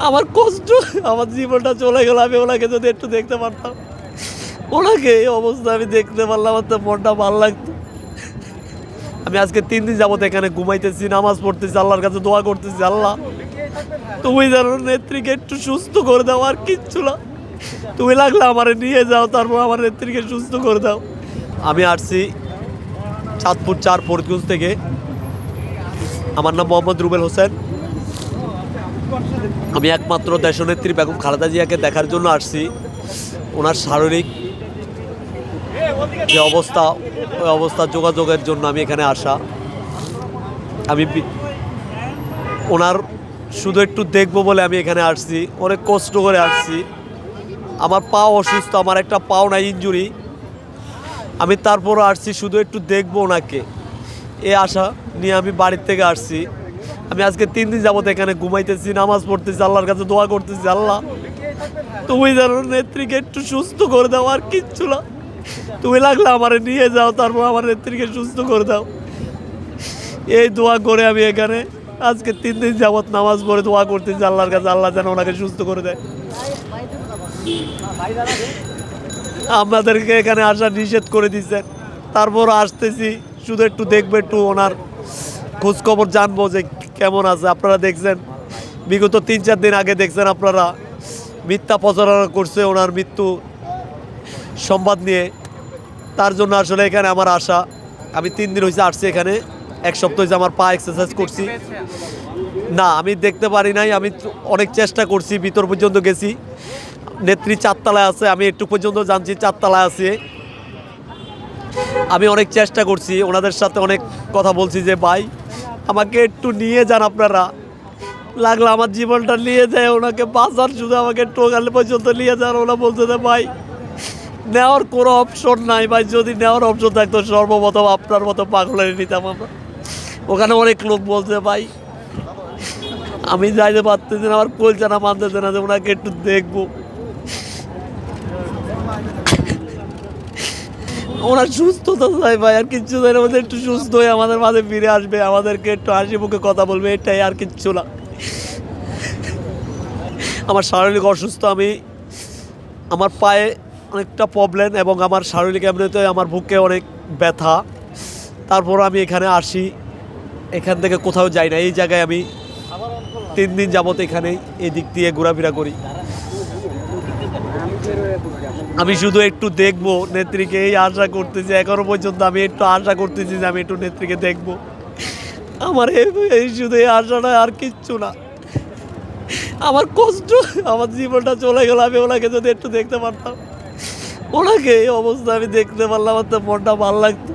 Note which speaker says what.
Speaker 1: আমার কষ্ট, আমার জীবনটা চলে গেল, আমি ওনাকে যদি একটু দেখতে পারতাম, ওনাকে এই অবস্থা আমি দেখতে পারলাম, আমার তো মনটা ভালো লাগতো। আমি আজকে 3 দিন যাবত এখানে ঘুমাইতেছি, নামাজ পড়তেছি, আল্লাহর কাছে দোয়া করতেছি, আল্লাহ তুমি জানো নেত্রীকে একটু সুস্থ করে দাও, আর কিচ্ছু না, তুমি লাগলে আমারে নিয়ে যাও, তারপর আমার নেত্রীকে সুস্থ করে দাও। আমি আসছি চাঁদপুর 4 ফরিদগঞ্জ থেকে। আমার নাম মোহাম্মদ রুবেল হোসেন। আমি একমাত্র দেশনেত্রী বেগম খালেদা জিয়াকে দেখার জন্য আসছি। ওনার শারীরিক যে অবস্থা, ওই অবস্থা যোগাযোগের জন্য আমি এখানে আসা। আমি ওনার শুধু একটু দেখবো বলে আমি এখানে আসছি, অনেক কষ্ট করে আসছি। আমার পাও অসুস্থ, আমার একটা পাও নাই, ইনজুরি। আমি তারপরও আসছি শুধু একটু দেখবো ওনাকে, এ আশা নিয়ে আমি বাড়ির থেকে আসছি। আমি আজকে 3 দিন যাবত এখানে ঘুমাইতেছি, নামাজ পড়তেছি, আল্লাহর কাছে দোয়া করতেছি, আল্লাহ তুমি জানো নেত্রীকে একটু সুস্থ করে দাও, আর কিচ্ছু না, তুমি লাগলে আমারে নিয়ে যাও, তারপর আমার নেত্রীকে সুস্থ করে দাও। এই দোয়া করে আমি এখানে আজকে 3 দিন যাবত নামাজ পড়ে দোয়া করতেছি আল্লাহর কাছে, আল্লাহ যেন ওনাকে সুস্থ করে দেয়। আমাদেরকে এখানে আসা নিষেধ করে দিচ্ছেন, তারপর আসতেছি শুধু একটু দেখবো, একটু ওনার খোঁজ খবর জানবো যে কেমন আছে। আপনারা দেখছেন বিগত 3-4 দিন আগে দেখছেন আপনারা মিথ্যা প্রচারণা করছে ওনার মৃত্যু সংবাদ নিয়ে। তার জন্য আসলে এখানে আমার আশা। আমি 3 দিন হয়েছে আসছি এখানে, 1 সপ্তাহ হয়েছে আমার পা এক্সারসাইজ করছি। না, আমি দেখতে পারি নাই, আমি অনেক চেষ্টা করছি, ভিতর পর্যন্ত গেছি। নেত্রী 4 তলায় আছে, আমি একটু পর্যন্ত জানছি 4 তলায় আছে। আমি অনেক চেষ্টা করছি, ওনাদের সাথে অনেক কথা বলছি যে ভাই আমাকে একটু নিয়ে যান, আপনারা লাগলে আমার জীবনটা নিয়ে যায়, ওনাকে বাঁচার শুধু আমাকে টোকালে পর্যন্ত নিয়ে যান। ওরা বলছে যে ভাই নেওয়ার কোনো অপশন নাই ভাই, যদি নেওয়ার অপশন থাকতো সর্বপ্রথম আপনার মতো পাগলের নিতাম আমরা। ওখানে অনেক লোক বলছে ভাই আমি যাইতে পারতেছি না, আমার কলজানা মানতেছে না যে ওনাকে একটু দেখবো, ওনার সুস্থতা চাই ভাই, আর কিচ্ছু চাই না, আমাদের একটু সুস্থ হয়ে আমাদের মাঝে ফিরে আসবে, আমাদেরকে একটু হাসি মুখে কথা বলবে, এটাই, আর কিচ্ছু না। আমার শারীরিক অসুস্থ, আমার পায়ে অনেকটা প্রবলেম, এবং আমার শারীরিক এমনিতে আমার বুকে অনেক ব্যথা। তারপর আমি এখানে আসি, এখান থেকে কোথাও যাই না, এই জায়গায় আমি 3 দিন যাবত এখানেই এই দিক দিয়ে ঘোরাফেরা করি। আমি শুধু একটু দেখবো নেত্রীকে, এই আশা করতেছি, এখনো পর্যন্ত আমি একটু আশা করতেছি যে আমি একটু নেত্রীকে দেখবো। আমার এই শুধু এই আশাটা, আর কিচ্ছু না। আমার কষ্ট, আমার জীবনটা চলে গেল, আমি ওনাকে যদি একটু দেখতে পারতাম, ওনাকে এই অবস্থা আমি দেখতে পারলাম, আমার তো মনটা ভালো লাগতো।